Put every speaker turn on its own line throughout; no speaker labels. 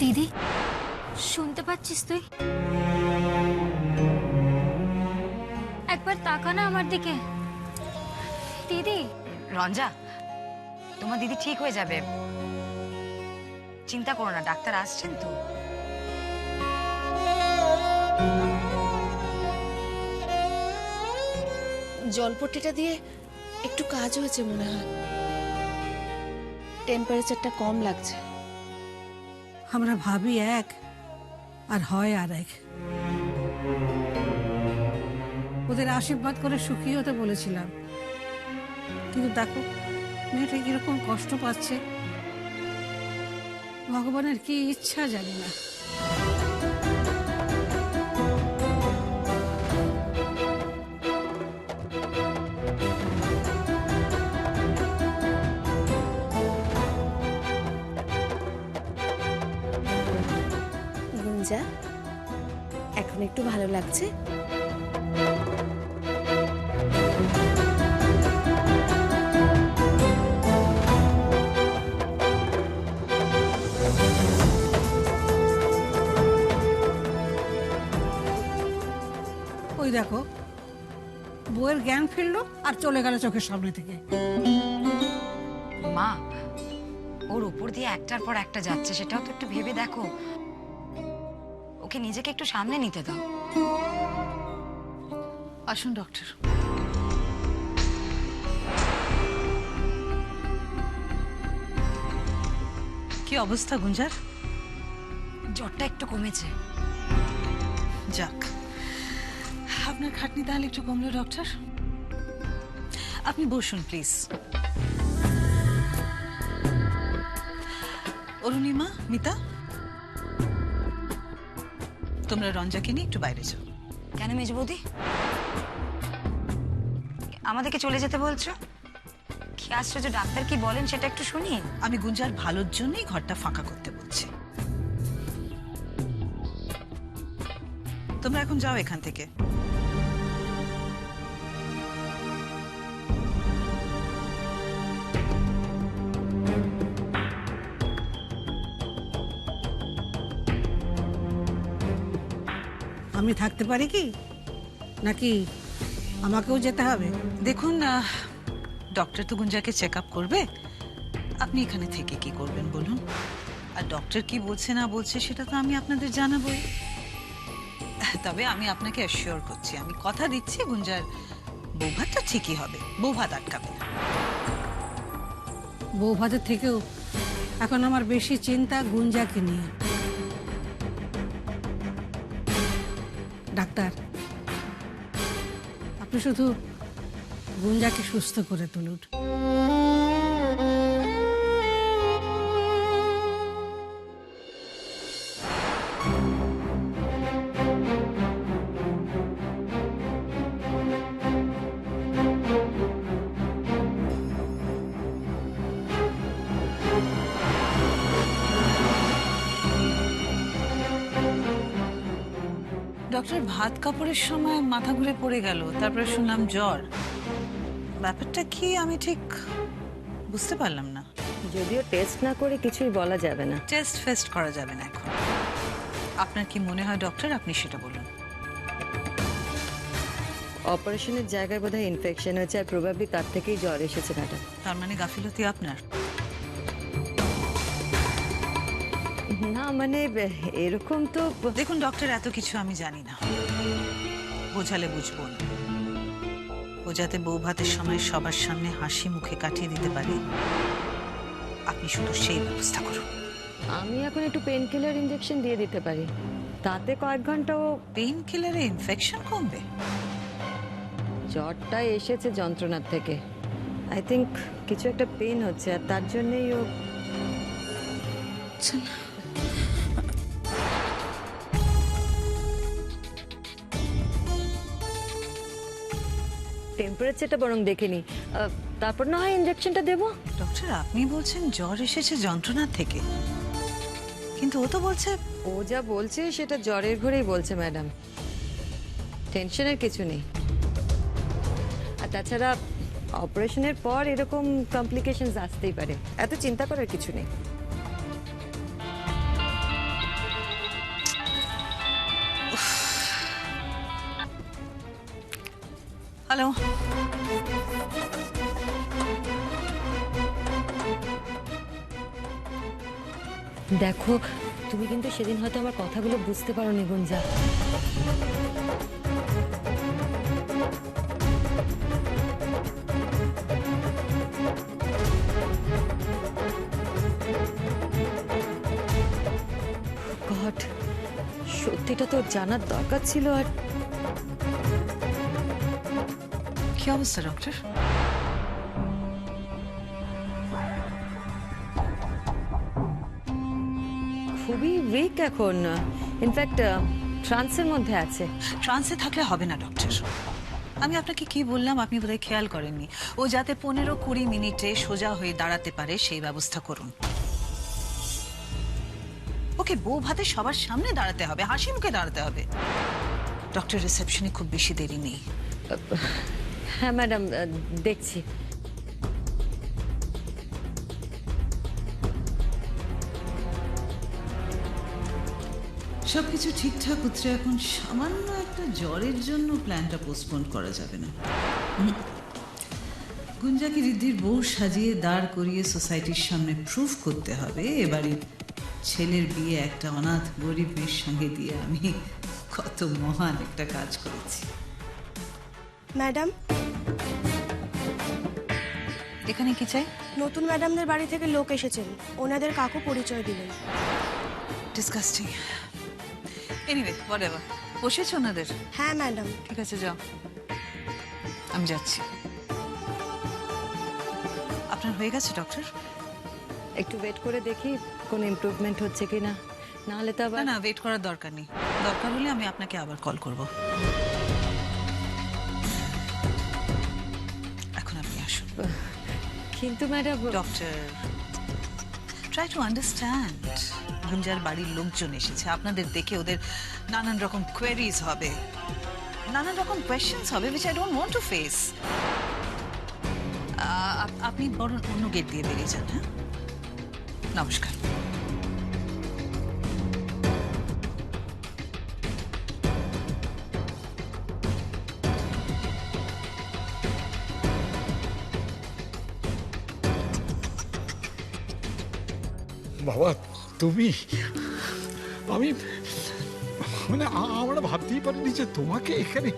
দিদি, শুনতে পাচ্ছিস তুই? একবার তাকা না আমার দিকে। দিদি।
রঞ্জা, তোমার দিদি ঠিক হয়ে যাবে, চিন্তা করো না, ডাক্তার আসছেন তো।
জলপট্টিটা দিয়ে একটু কাজ হয়েছে মনে হয়, টেম্পারেচারটা কম লাগছে।
আমরা ভাবি এক আর হয় আর এক। ওদের আশীর্বাদ করে সুখী হতে বলেছিলাম, কিন্তু দেখো মেয়েটা কিরকম কষ্ট পাচ্ছে। ভগবানের কি ইচ্ছা জানি না।
গুঞ্জা, এখন একটু ভালো লাগছে?
ওই দেখো বউয়ের জ্ঞান ফিরলো আর চলে গেল চোখের সামনে থেকে।
মা, ওর উপর দিয়ে একটার পর একটা যাচ্ছে, সেটাও তো একটু ভেবে দেখো। ওকে নিজেকে একটু সামনে নিতে দাও।
আসুন ডক্টর।
কি অবস্থা গুঞ্জার?
জ্বরটা একটু কমেছে।
যাক, আপনার খাটনি তাহলে একটু কমলো ডক্টর। আপনি বসুন প্লিজ। অরুণিমা, মিতা, তোমরা রঞ্জাকে নিয়ে একটু বাইরে যাও।
কেন মেজ বৌদি, আমাদেরকে চলে যেতে বলছো? কি আশ্চর্য, ডাক্তার কি বলেন সেটা একটু শুনি।
আমি গুঞ্জার ভালোর জন্যই ঘরটা ফাঁকা করতে বলছি। তোমরা এখন যাও এখান থেকে।
আমি থাকতে পারি কি, নাকি আমাকেও যেতে হবে?
দেখুন, ডক্টর তো গুঞ্জাকে চেক আপ করবে, আপনি এখানে থেকে কি করবেন বলুন? আর ডক্টর কি বলছে না বলছে সেটা তো আমি আপনাদের জানাবোই। তবে আমি আপনাকে অ্যাসিওর করছি, আমি কথা দিচ্ছি গুঞ্জার বৌভাতটা ঠিকই হবে, বৌভাত আটকাবে না।
বউ ভাতের থেকেও এখন আমার বেশি চিন্তা গুঞ্জাকে নিয়ে। ডাক্তার, আপনি শুধু গুঞ্জাকে সুস্থ করে তুলুন।
ডক্টর, ভাত কাপড়ের সময় মাথা ঘুরে পড়ে গেল, তারপরে শুনলাম জ্বর। ব্যাপারটা কি আমি ঠিক বুঝতে পারলাম না।
যদিও টেস্ট না করে কিছুই বলা যাবে না।
টেস্ট ফেস্ট করা যাবে না এখন। আপনার কি মনে হয় ডক্টর, আপনি সেটা বলুন।
অপারেশনের জায়গায় বোধহয় ইনফেকশন হয়েছে, আর প্রবাবলি তার থেকেই জ্বর এসেছে ম্যাডাম।
তার মানে গাফিলতি আপনার?
না মানে এরকম তো।
দেখুন ডক্টর, এত কিছু আমি জানি না, বোঝালে বুঝবো না। ও যাতে বউ ভাতের সময় সবার সামনে হাসি মুখে কাটিয়ে দিতে পারে, আপনি শুধু সেই ব্যবস্থা করুন।
আমি এখন একটু পেন কিলার ইনজেকশন দিয়ে দিতে পারি, তাতে কয়েক ঘন্টা ও।
পেইন কিলারে ইনফেকশন কমবে?
জ্বরটা এসেছে যন্ত্রণার থেকে, আই থিঙ্ক কিছু একটা পেন হচ্ছে, আর তার জন্যই ও। টেম্পারেচারটা বরং দেখে নি, তারপর না হয় ইনজেকশনটা দেবো।
ডক্টর, আপনি বলছেন জ্বর এসেছে যন্ত্রণার থেকে, কিন্তু ও তো বলছে।
ও যা বলছে সেটা জ্বরের ঘরেই বলছে ম্যাডাম, টেনশনের কিছু নেই। আর তাছাড়া অপারেশনের পর এরকম কমপ্লিকেশনস আসতেই পারে, এত চিন্তা করার কিছু নেই।
হ্যালো।
দেখো, তুমি কিন্তু সেদিন হয়তো আমার কথাগুলো বুঝতে পারোনি গুঞ্জা। গড, সত্যিটা তো জানার দরকার ছিল। আর
কি অবস্থা ডক্টর?
খুবই উইক এখন, ইনফ্যাক্ট ট্রান্সের মধ্যে আছে।
ট্রান্সে থাকলে হবে না ডক্টর। আমি আপনাকে কি বললাম আপনি বোধহয় খেয়াল করেননি। ও যাতে 15-20 মিনিটে সোজা হয়ে দাঁড়াতে পারে সেই ব্যবস্থা করুন। ওকে বউ ভাতে সবার সামনে দাঁড়াতে হবে, হাসি মুখে দাঁড়াতে হবে। ডক্টর রিসেপশনে খুব বেশি দেরি নেই।
হ্যাঁ ম্যাডাম, দেখছি।
সবকিছু ঠিকঠাক হচ্ছে, এখন সামান্য একটা জ্বরের জন্য প্ল্যানটা পোস্টপোন করা যাবে না। গুঞ্জাকে রিদ্ধির বউ সাজিয়ে দাঁড় করিয়ে সোসাইটির সামনে প্রুফ করতে হবে এবারে ছেলের বিয়ে একটা অনাথ গরিব মেয়ের সঙ্গে দিয়ে আমি কত মহান একটা কাজ করেছি।
ম্যাডাম,
এখানে কি চাই?
নতুন ম্যাডামদের বাড়ি থেকে লোক এসেছেন, ওনাদের কাকু পরিচয় দিলেন।
ডিসকাস্টিং। এনিওয়ে হোয়াটএভার, বসেছো ওনাদের?
হ্যাঁ ম্যাডাম।
ঠিক আছে, যাও, আমি যাচ্ছি। আপনার হয়ে গেছে ডক্টর?
একটু ওয়েট করে দেখি কোনো ইমপ্রুভমেন্ট হচ্ছে কিনা, না হলে তো
না
আবার।
না, ওয়েট করার দরকার নেই। দরকার হলে আমি আপনাকে আবার কল করব। এখন আপনি আসুন।
কিন্তু madam,
doctor, try to understand. গুঞ্জার বাড়ির লোকজন এসেছে, আপনাদের দেখে ওদের নানান রকম কোয়েরিজ হবে, নানান রকম কোয়েশ্চেন্স হবে, which I don't want to face. আপনি বরং অন্য গেট দিয়ে বেরিয়ে যান। হ্যাঁ, নমস্কার।
বাবা, তুমি, আমি মানে আমরা ভাবতেই পারিনি যে তোমাকে এখানে।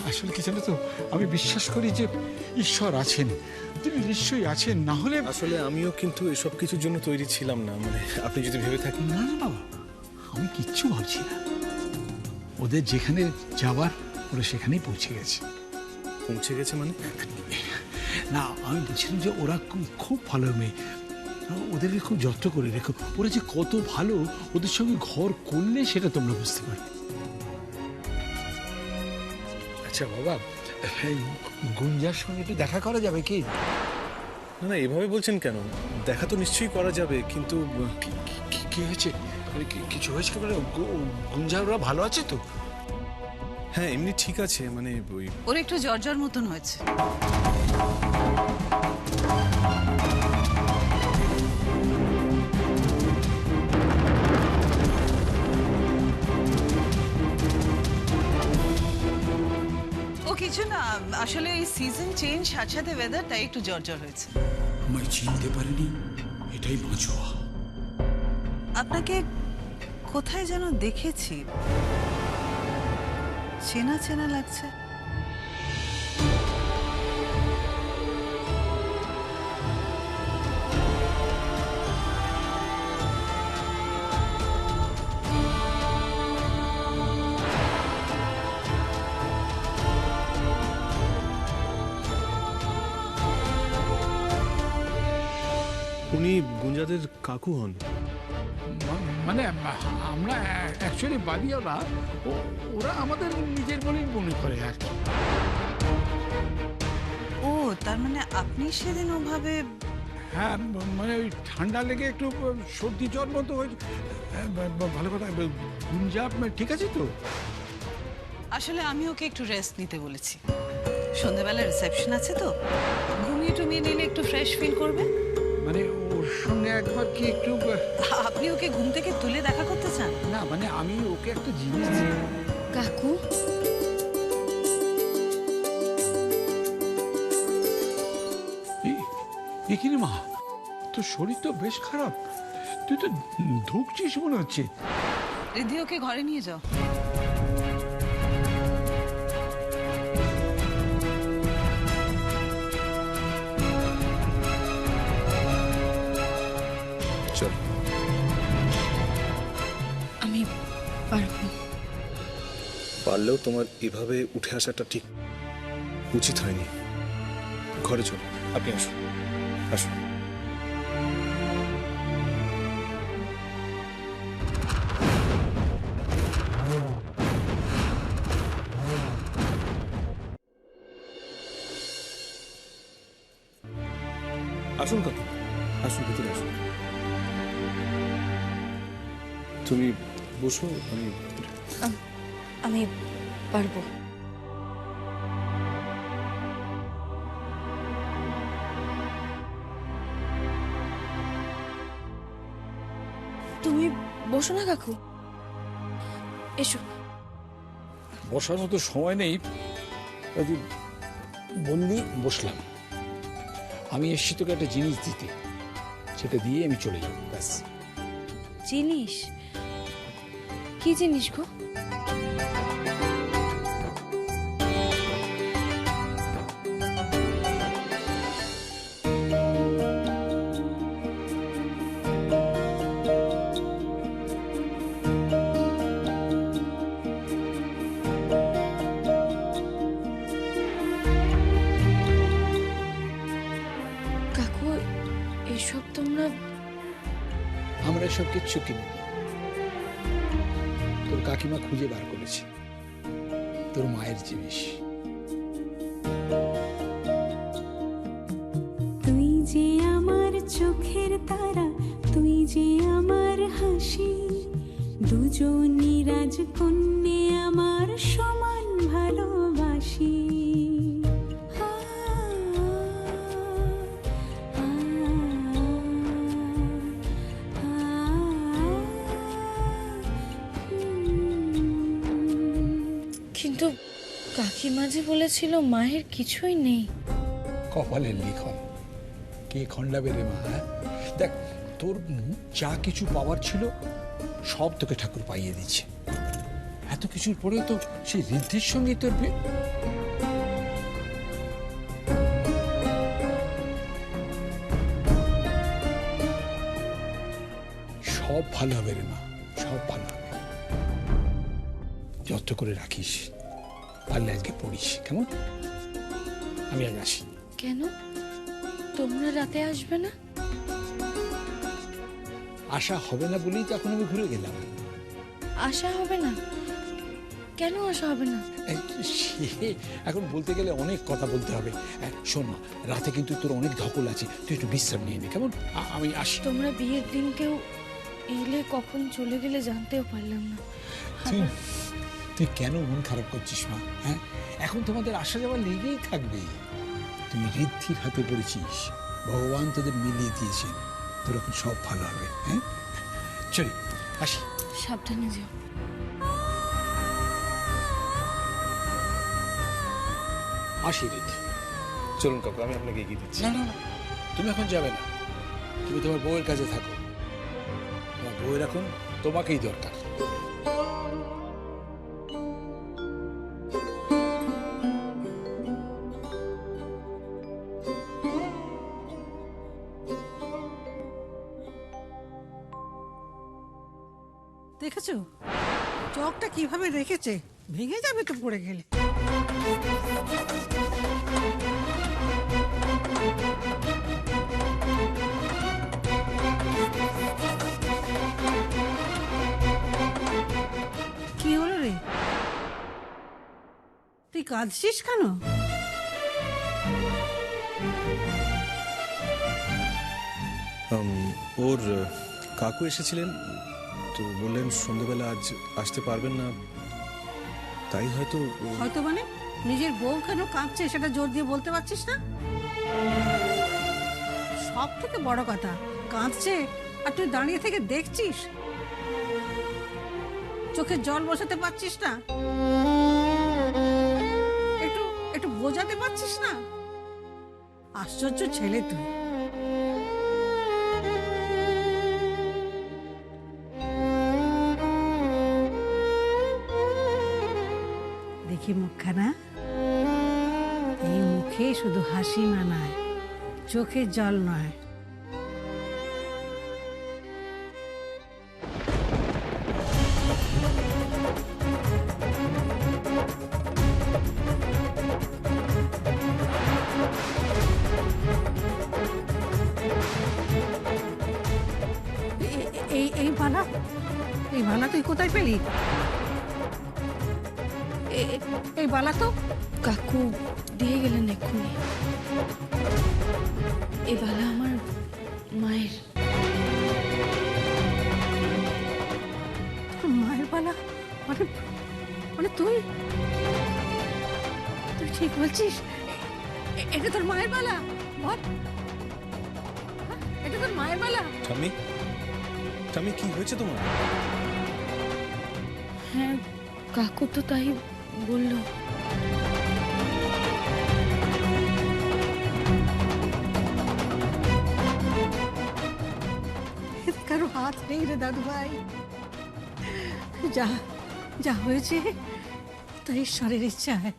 আসলে কি জানো তো, আমি বিশ্বাস করি যে ঈশ্বর আছেন, তিনি নিশ্চয়ই আছেন, না হলে।
আসলে আমিও কিন্তু এসব কিছুর জন্য তৈরি ছিলাম না, মানে আপনি যদি ভেবে থাকেন।
না না বাবা, আমি কিচ্ছু ভাবছি না। ওদের যেখানে যাবার ওরা সেখানেই পৌঁছে গেছে।
পৌঁছে গেছে মানে?
না, আমি বলছিলাম যে ওরা খুব ভালো মেয়ে, ওদেরকে খুব যত্ন করে রেখো। ওরা যে কত ভালো, ওদের সঙ্গে ঘর করলে সেটা তোমরা বুঝতে পারবে। আচ্ছা বাবা, গুঞ্জার সঙ্গে একটু দেখা করা যাবে কি?
না না, এভাবে বলছেন কেন? দেখা তো নিশ্চয়ই করা যাবে, কিন্তু
কি হয়েছে? কিছু হয়েছে? গুঞ্জা ওরা ভালো আছে তো?
হ্যাঁ, এমনি ঠিক আছে, মানে ওই
ওর একটু জ্বর জ্বর মতন হয়েছে। কিছু না, আসলে এই সিজন চেঞ্জ, সাথে সাথে ওয়েদার, তাই একটু জ্বর জ্বর হয়েছে।
আমায় চিনতে পারিনি, এটাই বাঁচোয়া।
আপনাকে কোথায় যেন দেখেছি, চেনা চেনা লাগছে।
উনি গুঞ্জাদের কাকু হন?
মানে আমরা অ্যাকচুয়ালি বাড়িওয়ালা, ওরা আমাদের নিজের বলেই মনে করে আর কি।
ও, তার মানে আপনি সেদিন ওভাবে।
হ্যাঁ, মানে ওই ঠান্ডা লেগে একটু সর্দি জ্বর মতো হয়েছে। ভালো কথা। গুঞ্জা ঠিক আছে তো?
আসলে আমি ওকে একটু রেস্ট নিতে বলেছি, সন্ধ্যাবেলা রিসেপশন আছে তো, ঘুমিয়ে টুমিয়ে নিলে একটু ফ্রেশ ফিল করবে।
মানে ওর সঙ্গে একবার কি একটু।
আপনি ওকে ঘুম থেকে তুলে দেখা করতে চান?
না মানে আমি ওকে একটা জিনিস।
কাকু,
এখানে মা, তোর শরীর তো বেশ খারাপ, তুই তো ধুকছিস মনে হচ্ছে।
রিদ্ধি, ওকে ঘরে নিয়ে যাও।
চল।
আমি পারবো।
পারলেও তোমার এভাবে উঠে আসাটা ঠিক উচিত হয়নি। ঘরে চল, আপনি আসুন, আসুন। আসুন কাকু, আসুন, ভিতরে আসুন। তুমি বসো, আমি ভিতরে।
আমি পারবো। তুমি বসো না কাকু, এসো।
বসার মতো সময় নেই, বললি বসলাম। আমি এসছি তোকে একটা জিনিস দিতে, সেটা দিয়ে আমি চলে যাবো, ব্যাস।
জিনিস? কি জিনিস গো? কাকু, এসব তোমরা?
আমরা এসব কিচ্ছু কিনিনি, তোর কাকিমা খুঁজে বার করেছে, তোর মায়ের জিনিস।
তুই যে আমার চোখের তারা, তুই যে আমার হাসি, দুজনই রাজকন্যে আমার সমান ভালোবাসি।
কিন্তু কাকিমা যে বলেছিল মায়ের কিছুই নেই।
কপালের লিখন, কে খণ্ডাবে রে মা? হ্যাঁ? দেখ, তোর যা কিছু পাওয়ার ছিল সব তোকে ঠাকুর পাইয়ে দিচ্ছে। এত কিছুর পরেও তো সেই ঋদ্ধির সঙ্গে তোর সব ভালো হবে রে মা, সব ভালো হবে। যত্ন করে রাখিস, পারলে আজকে পড়িস, কেমন? আমি আজ আসি।
কেন তোমরা রাতে আসবে না?
আশা হবে না বলেই তো এখন আমি ঘুরে গেলাম।
আশা হবে না? কেন আশা হবে না?
সে এখন বলতে গেলে অনেক কথা বলতে হবে। শোন না, রাতে কিন্তু তোর অনেক ধকল আছে, তুই একটু বিশ্রাম নিয়ে নে, কেমন? আমি আসি।
তোমরা বিয়ের দিন কেউ এলে কখন চলে গেলে জানতেও পারলাম না।
তুই কেন মন খারাপ করছিস মা? হ্যাঁ, এখন তোমাদের আসা যাওয়া লেগেই থাকবে। তুই ঋদ্ধির হাতে পড়েছিস, ভগবান তোদের মিলিয়ে দিয়েছেন, তোর এখন সব ভালো হবে। হ্যাঁ, চলি, আসি।
সাবধানে যাও।
আসি ঋদ্ধি।
চলুন কাকু, আমি আপনাকে এগিয়ে দিচ্ছি।
না না না, তুমি এখন যাবে না, তুমি তোমার বউয়ের কাছে থাকো। তোমার বউয়ের এখন তোমাকেই দরকার।
দেখেছো চকটা কিভাবে রেখেছে, ভেঙে যাবে তো পড়ে গেলে। কি হলো রে, তুই কাঁদছিস কেন?
ওর কাকু এসেছিলেন তো, বললেন সন্ধ্যাবেলা আজ আসতে পারবেন না, তাই হয়তো।
হয়তো মানে নিজের বউ কেন কাঁদছে সেটা জোর দিয়ে বলতে পারছিস না? সব থেকে বড় কথা, কাঁদছে আর তুই দাঁড়িয়ে থেকে দেখছিস, চোখে জল বসাতে পারছিস না, একটু একটু বোঝাতে পারছিস না। আশ্চর্য ছেলে তুই। দেখি মুখখানা, এই মুখে শুধু হাসি মানায়, চোখে জল নয়। এই বালা, এই বালা তুই কোথায় পেলি? এই বালা তো
কাকু দিয়ে গেলেন এক্ষুনি। এ বালা আমার মায়ের।
মায়ের বালা? মানে মানে তুই তুই ঠিক বলছিস? এটা তোর মায়ের বালা? বল, এটা তোর মায়ের বালা?
ঠাম্মি, ঠাম্মি কি হয়েছে তোমার?
হ্যাঁ, কাকু তো তাই বলল।
এতে কারো হাত নেই রে দাদু ভাই। যা যা হয়েছে তা ঈশ্বরের ইচ্ছায়।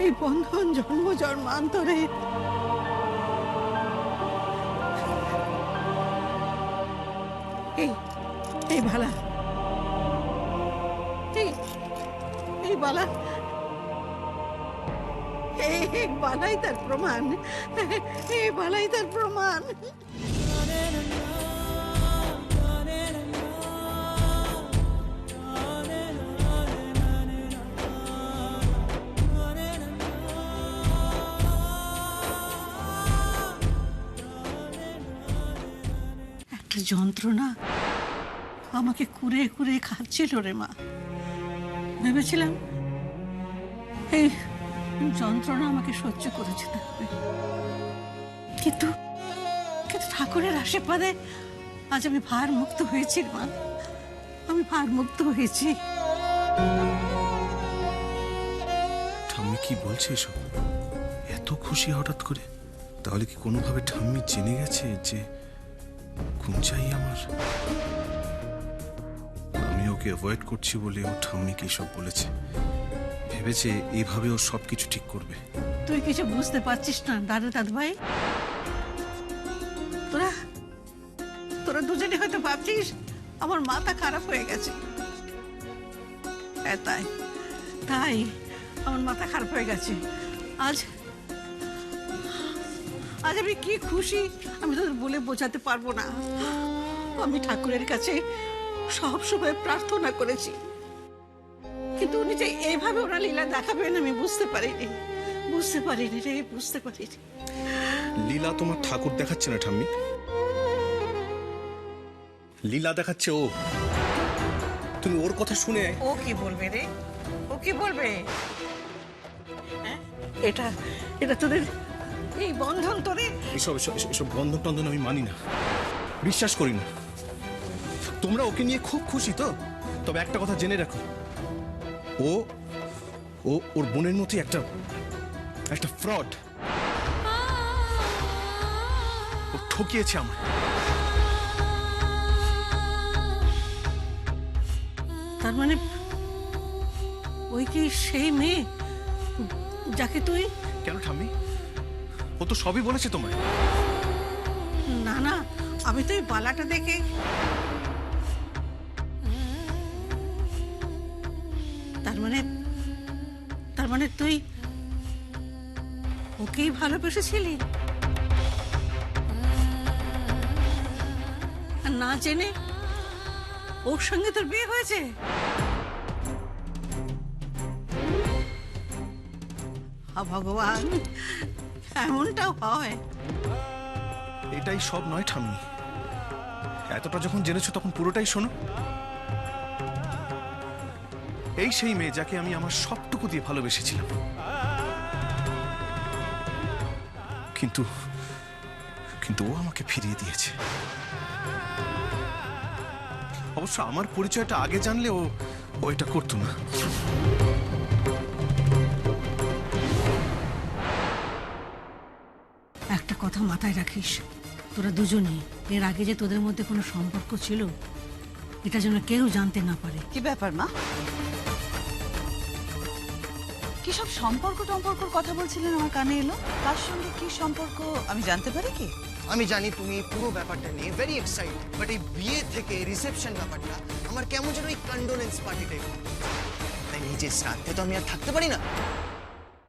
এই বন্ধন জন্ম জন্মান্তরে। এই এই বালা, এই বালা, এই বালাই তার প্রমাণ, এই বালাই তার প্রমাণ। একটা যন্ত্রণা আমাকে কুরে কুরে খাচ্ছিল রে মা। ভেবেছিলাম এই যন্ত্রণা আমাকে সহ্য করে যেতে হবে, কিন্তু কিন্তু ঠাকুরের আশীর্বাদে আজ আমি ভার মুক্ত হয়েছি মা, আমি ভার মুক্ত হয়েছি।
ঠাম্মি কি বলছে এসব? এত খুশি হঠাৎ করে? তাহলে কি কোনোভাবে ঠাম্মি জেনে গেছে যে কুঞ্জাই আমার? আমি ওকে অ্যাভয়েড করছি বলে ও ঠাম্মিকে সব বলেছে, ভেবেছে এইভাবে ও সবকিছু ঠিক করবে।
তুই কিছু বুঝতে পারছিস না দাদু ভাই। তোরা তোরা দুজনে হয়তো ভাবছিস আমার মাথা খারাপ হয়ে গেছে। হ্যাঁ, তাই তাই আমার মাথা খারাপ হয়ে গেছে। আজ আজ আমি কি খুশি আমি তোদের বলে বোঝাতে পারবো না। আমি ঠাকুরের কাছে সব সময় প্রার্থনা করেছি, কিন্তু উনি যে এইভাবে ওরা লীলা দেখাবেন আমি বুঝতে পারিনি, বুঝতে পারিনি রে, বুঝতে পারিনি।
লীলা তোমার ঠাকুর দেখাচ্ছে না ঠাম্মি, লীলা দেখাচ্ছে ও। তুমি ওর কথা শুনে
ও কি বলবে রে? ও কি বলবে? হ্যাঁ? এটা এটা তোদের এই বন্ধন তোরে?
এসব এসব এসব বন্ধন টন্ধন আমি মানি না, বিশ্বাস করি না। তোমরা ওকে নিয়ে খুব খুশি তো? তবে একটা কথা জেনে রাখো, ও ও ওর বোনের মতোই একটা একটা ফ্রড। ও ঠকিয়েছে আমায়।
তার মানে ওই কি সেই মেয়ে যাকে তুই?
কেন ঠাম্মি? ও তো সবই বলেছে তোমায়।
না না, আমি তো এই বালাটা দেখে তার মানে তুই ওকেই ভালোবেসেছিলি আর না জেনে ওর সঙ্গে তোর বিয়ে হয়েছে? ভগবান, এমনটাও হয়?
এটাই সব নয় ঠাম্মি, এতটা যখন জেনেছো তখন পুরোটাই শোনো। এই সেই মেয়ে যাকে আমি আমার সবটুকু দিয়ে ভালোবেসেছিলাম, কিন্তু কিন্তু ও আমাকে ফিরিয়ে দিয়েছে। অবশ্য আমার পরিচয়টা আগে জানলে ও এটা করতো না।
একটা কথা মাথায় রাখিস, তোরা দুজনেই এর আগে যে তোদের মধ্যে কোনো সম্পর্ক ছিল এটা যেন কেউ জানতে না পারে।
কি ব্যাপার মা?
কি সব সম্পর্ক টম্পর্কর কথা বলছিলেন আমার কানে এলো? কার সঙ্গে কি সম্পর্ক আমি জানতে পারি কি?
আমি জানি তুমি পুরো ব্যাপারটা নিয়ে ভেরি এক্সাইটেড, বাট এই বিয়ে থেকে রিসেপশন ব্যাপারটা আমার কেমন যেন ওই কন্ডোলেন্স পার্টি টাইপ। তাই নিজের শ্রাদ্ধে তো আমি আর থাকতে পারি না।